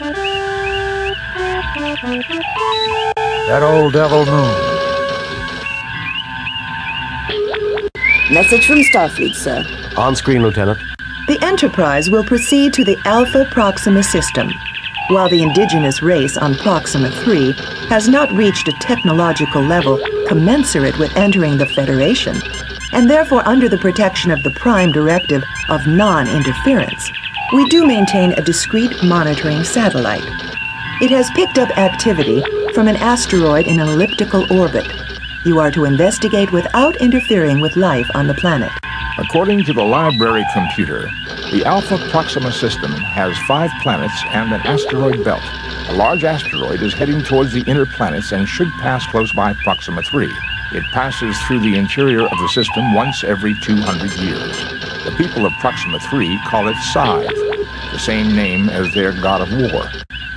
That old devil moon. Message from Starfleet, sir. On screen, Lieutenant. The Enterprise will proceed to the Alpha Proxima system. While the indigenous race on Proxima 3 has not reached a technological level commensurate with entering the Federation, and therefore under the protection of the Prime Directive of non-interference, we do maintain a discrete monitoring satellite. It has picked up activity from an asteroid in an elliptical orbit. You are to investigate without interfering with life on the planet. According to the library computer, the Alpha Proxima system has 5 planets and an asteroid belt. A large asteroid is heading towards the inner planets and should pass close by Proxima 3. It passes through the interior of the system once every 200 years. The people of Proxima 3 call it Scythe, the same name as their god of war.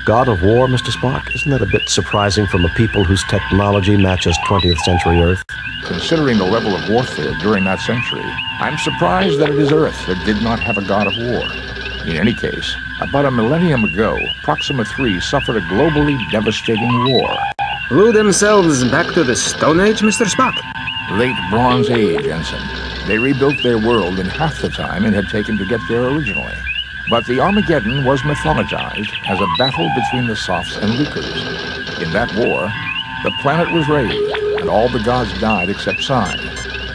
God of War, Mr. Spock? Isn't that a bit surprising from a people whose technology matches 20th century Earth? Considering the level of warfare during that century, I'm surprised that it is Earth that did not have a god of war. In any case, about a millennium ago, Proxima 3 suffered a globally devastating war. Blew themselves back to the Stone Age, Mr. Spock? Late Bronze Age, Ensign. They rebuilt their world in half the time it had taken to get there originally. But the Armageddon was mythologized as a battle between the Sophs and Lucres. In that war, the planet was raised, and all the gods died except Scythe.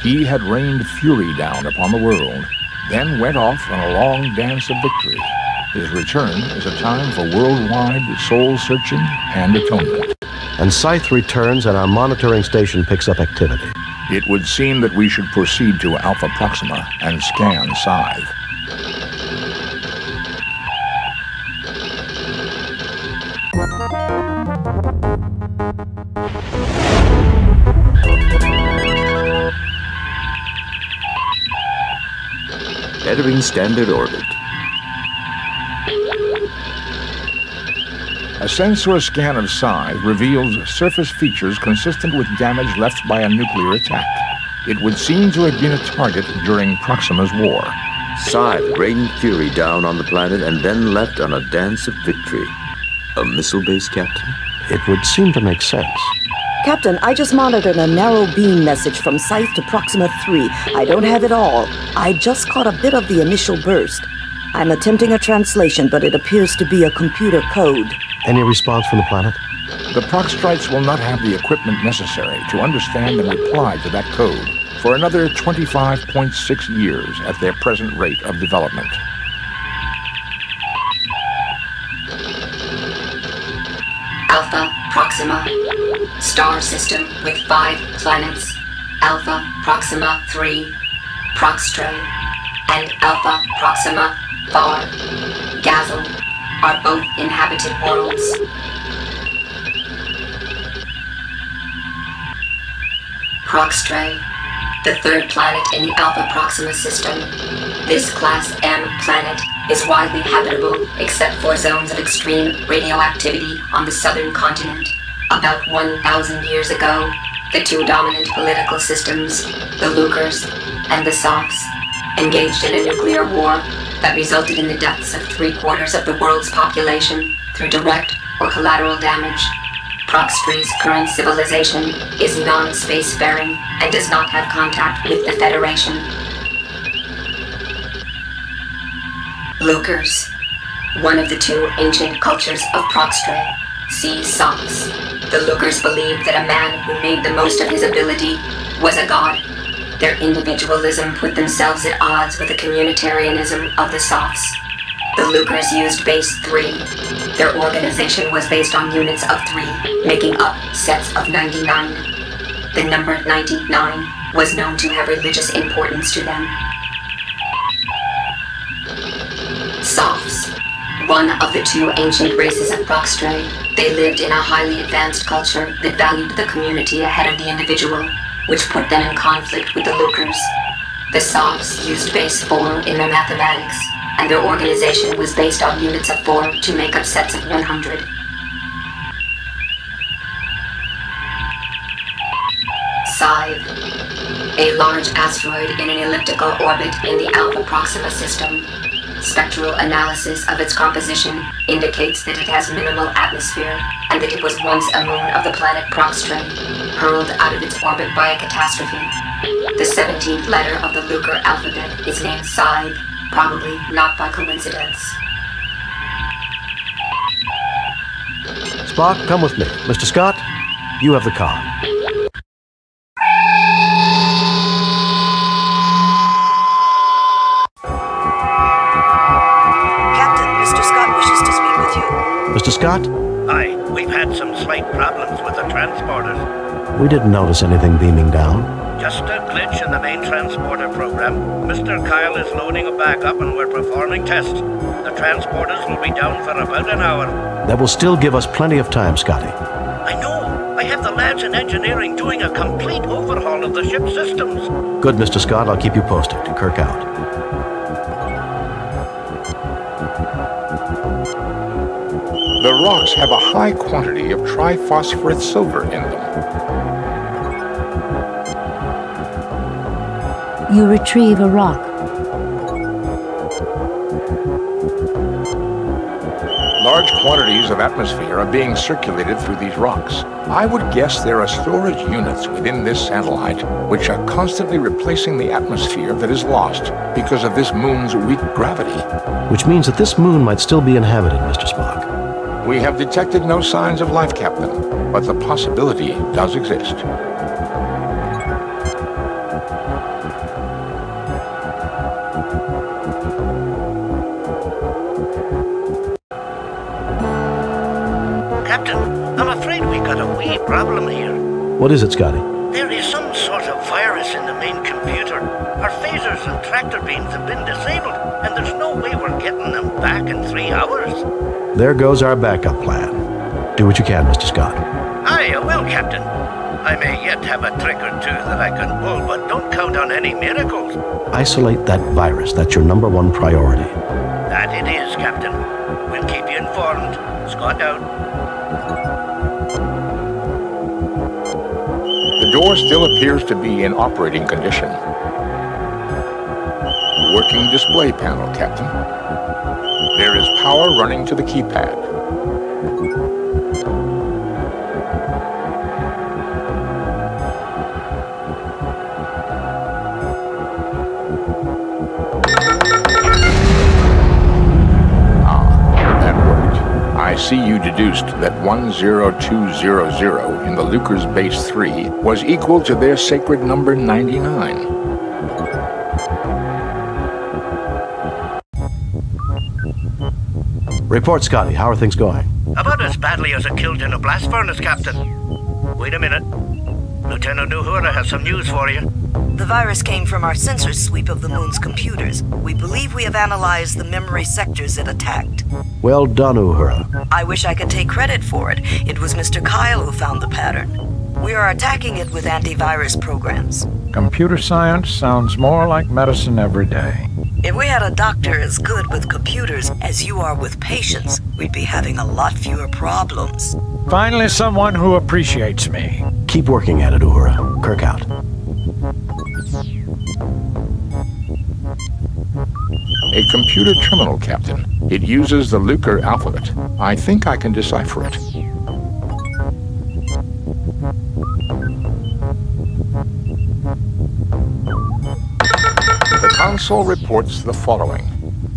He had rained fury down upon the world, then went off on a long dance of victory. His return is a time for worldwide soul-searching and atonement. And Scythe returns and our monitoring station picks up activity. It would seem that we should proceed to Alpha Proxima and scan Scythe. Entering standard orbit. A sensor scan of Scythe reveals surface features consistent with damage left by a nuclear attack. It would seem to have been a target during Proxima's war. Scythe rained fury down on the planet and then left on a dance of victory. A missile base, Captain? It would seem to make sense. Captain, I just monitored a narrow beam message from Scythe to Proxima 3. I don't have it all. I just caught a bit of the initial burst. I'm attempting a translation, but it appears to be a computer code. Any response from the planet? The Proxtrites will not have the equipment necessary to understand and reply to that code for another 25.6 years at their present rate of development. Alpha Proxima. Star system with 5 planets. Alpha Proxima 3, Proxtrae, and Alpha Proxima Var, Gazelle are both inhabited worlds. Proxtrae, the 3rd planet in the Alpha Proxima system. This Class M planet is widely habitable except for zones of extreme radioactivity on the southern continent. About 1,000 years ago, the 2 dominant political systems, the Lucres and the Sophs, engaged in a nuclear war that resulted in the deaths of 3/4 of the world's population through direct or collateral damage. Proxtrae's current civilization is non-spacefaring and does not have contact with the Federation. Lucres, one of the 2 ancient cultures of Proxtrae, sees Sophs. The Lucres believed that a man who made the most of his ability was a god. Their individualism put themselves at odds with the communitarianism of the Sophs. The Lucres used Base 3. Their organization was based on units of 3, making up sets of 99. The number 99 was known to have religious importance to them. Sophs, one of the 2 ancient races of Proxtrae, they lived in a highly advanced culture that valued the community ahead of the individual, which put them in conflict with the Lucres. The Sophs used Base 4 in their mathematics, and their organization was based on units of 4 to make up sets of 100. Scythe, a large asteroid in an elliptical orbit in the Alpha Proxima system. Spectral analysis of its composition indicates that it has minimal atmosphere and that it was once a moon of the planet Proxtrae, hurled out of its orbit by a catastrophe. The 17th letter of the Lucre alphabet is named Psi, probably not by coincidence. Spock, come with me. Mr. Scott, you have the car. Captain, Mr. Scott wishes to speak with you. Mr. Scott? Aye, we've had some slight problems with the transporters. We didn't notice anything beaming down. Just a glitch in the main transporter program. Mr. Kyle is loading a backup and we're performing tests. The transporters will be down for about an hour. That will still give us plenty of time, Scotty. I know. I have the lads in engineering doing a complete overhaul of the ship's systems. Good, Mr. Scott. I'll keep you posted. Kirk out. The rocks have a high quantity of triphosphorus silver in them. You retrieve a rock. Large quantities of atmosphere are being circulated through these rocks. I would guess there are storage units within this satellite which are constantly replacing the atmosphere that is lost because of this moon's weak gravity. Which means that this moon might still be inhabited, Mr. Spock. We have detected no signs of life, Captain, but the possibility does exist. Captain, I'm afraid we got a wee problem here. What is it, Scotty? There is some sort of virus in the main computer. Our phasers and tractor beams have been disabled, and there's no way we're getting them back in 3 hours. There goes our backup plan. Do what you can, Mr. Scott. Aye, I will, Captain. I may yet have a trick or two that I can pull, but don't count on any miracles. Isolate that virus. That's your #1 priority. That it is, Captain. We'll keep you informed. Scott out. The door still appears to be in operating condition. Working display panel, Captain. There is power running to the keypad. I see you deduced that 10200 in the Lucre's Base 3 was equal to their sacred number 99. Report, Scotty. How are things going? About as badly as a killed in a blast furnace, Captain. Wait a minute. Lieutenant Uhura has some news for you. The virus came from our sensor sweep of the moon's computers. We believe we have analyzed the memory sectors it attacked. Well done, Uhura. I wish I could take credit for it. It was Mr. Kyle who found the pattern. We are attacking it with antivirus programs. Computer science sounds more like medicine every day. If we had a doctor as good with computers as you are with patients, we'd be having a lot fewer problems. Finally, someone who appreciates me. Keep working at it, Uhura. Kirk out. A computer terminal, Captain. It uses the Lucre alphabet. I think I can decipher it. The console reports the following.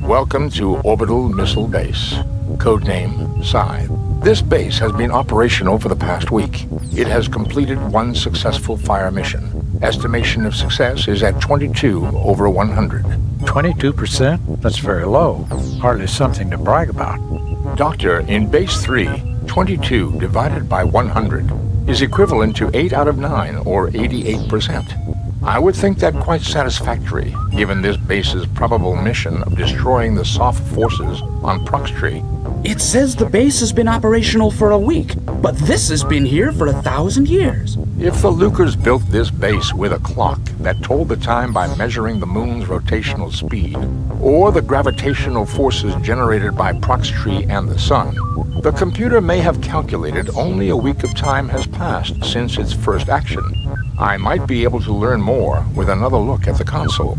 Welcome to Orbital Missile Base. Codename Psi. This base has been operational for the past week. It has completed 1 successful fire mission. Estimation of success is at 22 over 100. 22%? That's very low. Hardly something to brag about. Doctor, in Base 3, 22 divided by 100 is equivalent to 8 out of 9, or 88%. I would think that quite satisfactory, given this base's probable mission of destroying the soft forces on Proxtrae. It says the base has been operational for a week, but this has been here for 1,000 years. If the Lucres built this base with a clock that told the time by measuring the moon's rotational speed, or the gravitational forces generated by Proxtrae and the sun, the computer may have calculated only a week of time has passed since its first action. I might be able to learn more with another look at the console.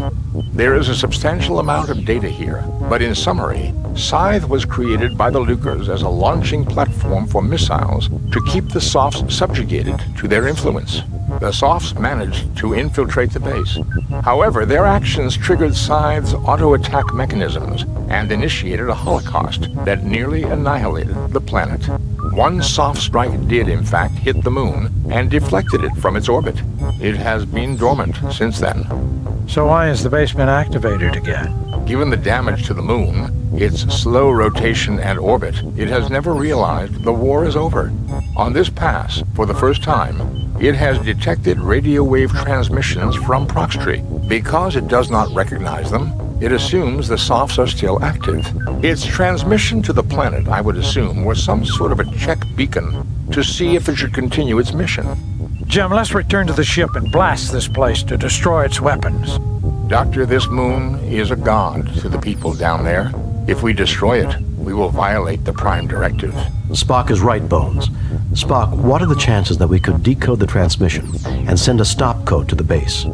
There is a substantial amount of data here, but in summary, Scythe was created by the Lucres as a launching platform for missiles to keep the Softs subjugated to their influence. The Softs managed to infiltrate the base. However, their actions triggered Scythe's auto-attack mechanisms and initiated a holocaust that nearly annihilated the planet. One soft strike did, in fact, hit the moon and deflected it from its orbit. It has been dormant since then. So why has the base been activated again? Given the damage to the moon, its slow rotation and orbit, it has never realized the war is over. On this pass, for the first time, it has detected radio wave transmissions from Proxtree. Because it does not recognize them, it assumes the Softs are still active. Its transmission to the planet, I would assume, was some sort of a check beacon to see if it should continue its mission. Jim, let's return to the ship and blast this place to destroy its weapons. Doctor, this moon is a god to the people down there. If we destroy it, we will violate the Prime Directive. Spock is right, Bones. Spock, what are the chances that we could decode the transmission and send a stop code to the base?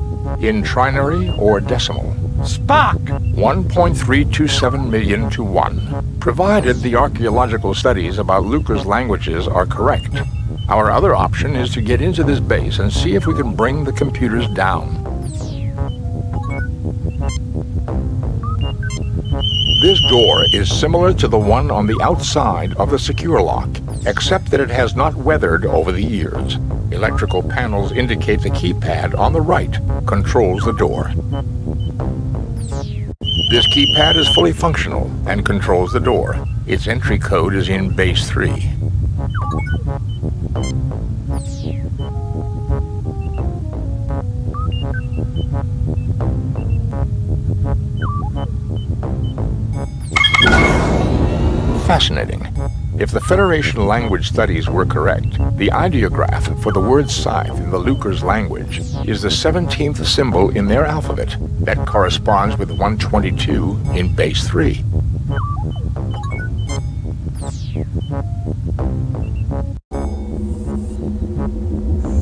In trinary or decimal? Spock! 1.327 million to 1, provided the archaeological studies about Lucre's languages are correct. Our other option is to get into this base and see if we can bring the computers down. This door is similar to the one on the outside of the secure lock, except that it has not weathered over the years. Electrical panels indicate the keypad on the right controls the door. This keypad is fully functional and controls the door. Its entry code is in base 3. Fascinating. If the Federation language studies were correct, the ideograph for the word Scythe in the Lucre's language is the 17th symbol in their alphabet that corresponds with 122 in base 3.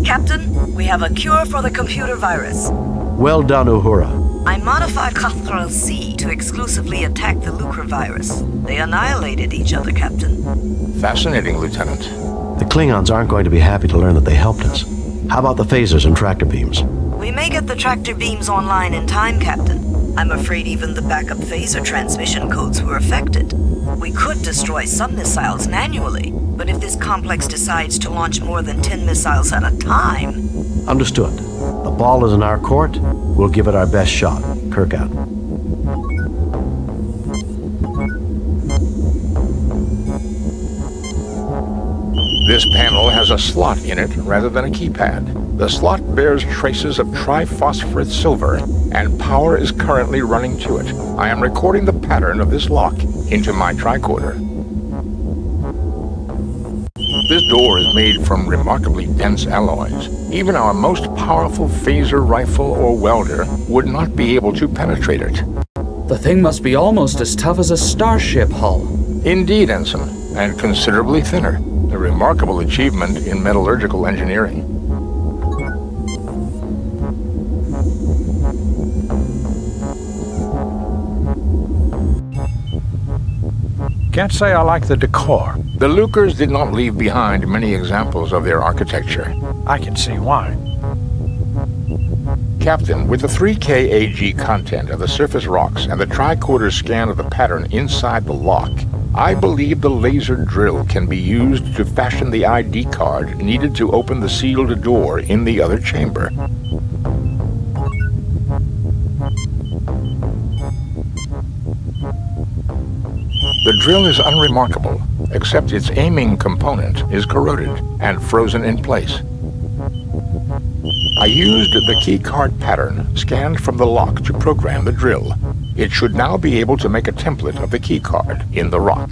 Captain, we have a cure for the computer virus. Well done, Uhura. I modified Cathral-C to exclusively attack the Lucre virus. They annihilated each other, Captain. Fascinating, Lieutenant. The Klingons aren't going to be happy to learn that they helped us. How about the phasers and tractor beams? We may get the tractor beams online in time, Captain. I'm afraid even the backup phaser transmission codes were affected. We could destroy some missiles manually, but if this complex decides to launch more than 10 missiles at a time... Understood. The ball is in our court. We'll give it our best shot. Kirk out. This panel has a slot in it rather than a keypad. The slot bears traces of triphosphorate silver, and power is currently running to it. I am recording the pattern of this lock into my tricorder. This door is made from remarkably dense alloys. Even our most powerful phaser rifle or welder would not be able to penetrate it. The thing must be almost as tough as a starship hull. Indeed, Ensign, and considerably thinner. A remarkable achievement in metallurgical engineering. Can't say I like the decor. The Lucres did not leave behind many examples of their architecture. I can see why. Captain, with the 3K AG content of the surface rocks and the tricorder scan of the pattern inside the lock, I believe the laser drill can be used to fashion the ID card needed to open the sealed door in the other chamber. The drill is unremarkable, except its aiming component is corroded and frozen in place. I used the keycard pattern scanned from the lock to program the drill. It should now be able to make a template of the keycard in the rock.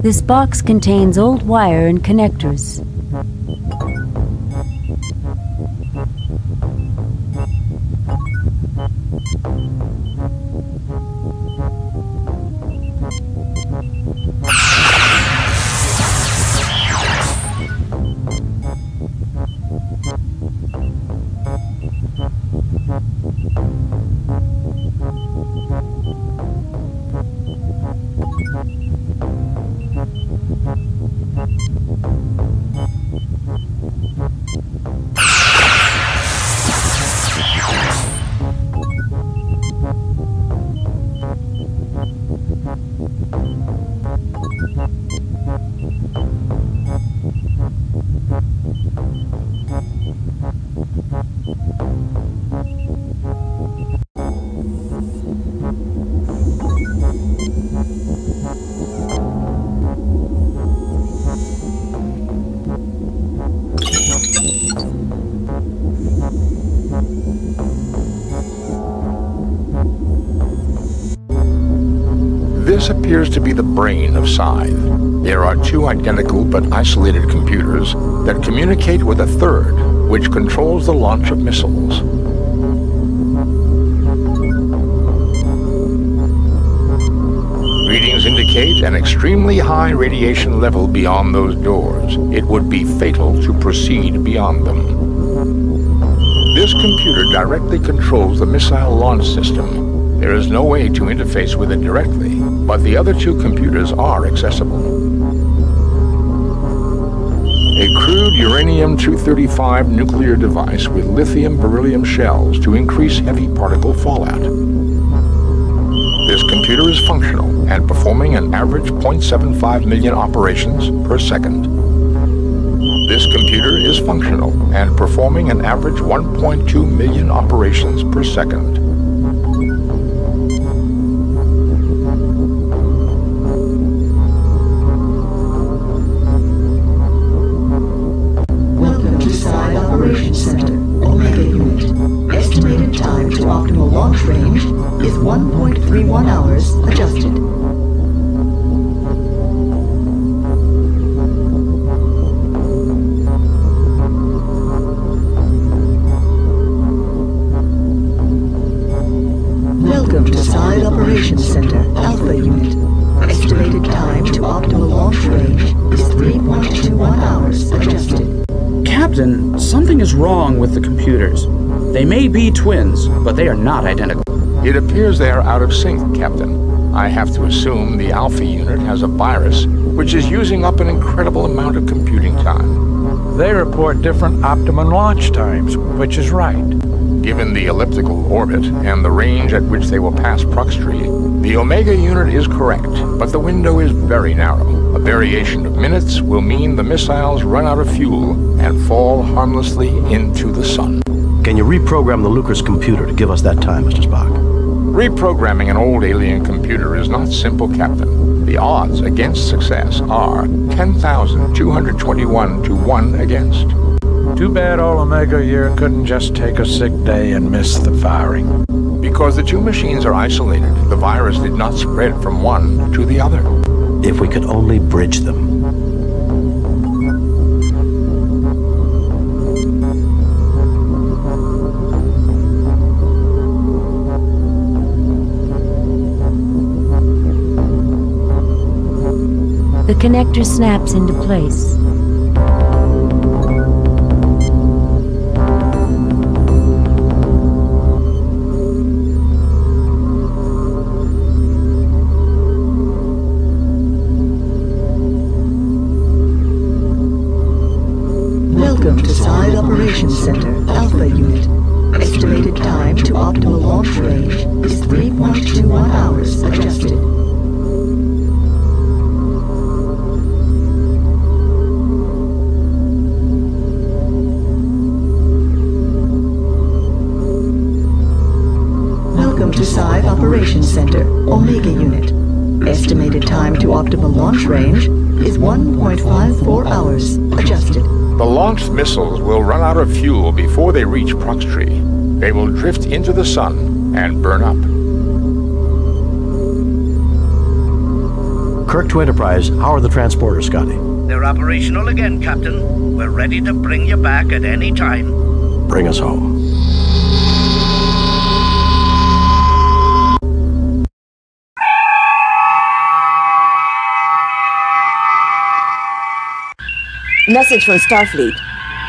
This box contains old wire and connectors. This appears to be the brain of Scythe. There are two identical but isolated computers that communicate with a third, which controls the launch of missiles. Readings indicate an extremely high radiation level beyond those doors. It would be fatal to proceed beyond them. This computer directly controls the missile launch system. There is no way to interface with it directly, but the other two computers are accessible. A crude uranium-235 nuclear device with lithium-beryllium shells to increase heavy particle fallout. This computer is functional and performing an average 0.75 million operations per second. This computer is functional and performing an average 1.2 million operations per second. Center, Omega Unit. Estimated time to optimal launch range is 1.31 hours adjusted. Welcome to Scythe Operations Center, Alpha Unit. Estimated time to optimal launch range is 3.21 hours adjusted. Captain, something is wrong with the computers. They may be twins, but they are not identical. It appears they are out of sync, Captain. I have to assume the Alpha unit has a virus, which is using up an incredible amount of computing time. They report different optimum launch times, which is right. Given the elliptical orbit and the range at which they will pass Proxtree, the Omega unit is correct, but the window is very narrow. A variation of minutes will mean the missiles run out of fuel and fall harmlessly into the sun. Can you reprogram the Lucas computer to give us that time, Mr. Spock? Reprogramming an old alien computer is not simple, Captain. The odds against success are 10,221 to 1 against. Too bad all Omega here couldn't just take a sick day and miss the firing. Because the two machines are isolated, the virus did not spread from one to the other. If we could only bridge them. The connector snaps into place. Welcome to Scythe Operations Center, Alpha Unit. Estimated time to optimal launch range is 3.21 hours adjusted. Welcome to Scythe Operations Center, Omega Unit. Estimated time to optimal launch range is 1.54 hours adjusted. The launched missiles will run out of fuel before they reach Proxtree. They will drift into the sun and burn up. Kirk to Enterprise, how are the transporters, Scotty? They're operational again, Captain. We're ready to bring you back at any time. Bring us home. Message from Starfleet.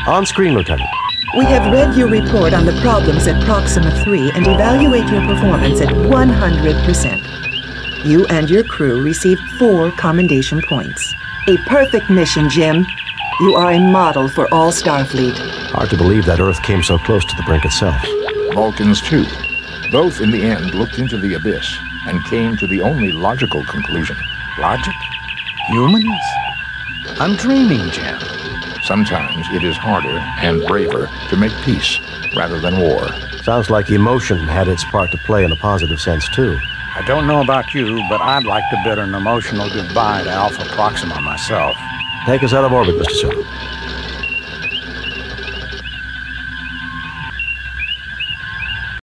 On screen, Lieutenant. We have read your report on the problems at Proxima 3 and evaluate your performance at 100%. You and your crew received 4 commendation points. A perfect mission, Jim. You are a model for all Starfleet. Hard to believe that Earth came so close to the brink itself. Vulcans, too. Both, in the end, looked into the abyss and came to the only logical conclusion. Logic? Humans? I'm dreaming, Jim. Sometimes it is harder and braver to make peace rather than war. Sounds like emotion had its part to play in a positive sense, too. I don't know about you, but I'd like to bid an emotional goodbye to Alpha Proxima myself. Take us out of orbit, Mr. Sulu.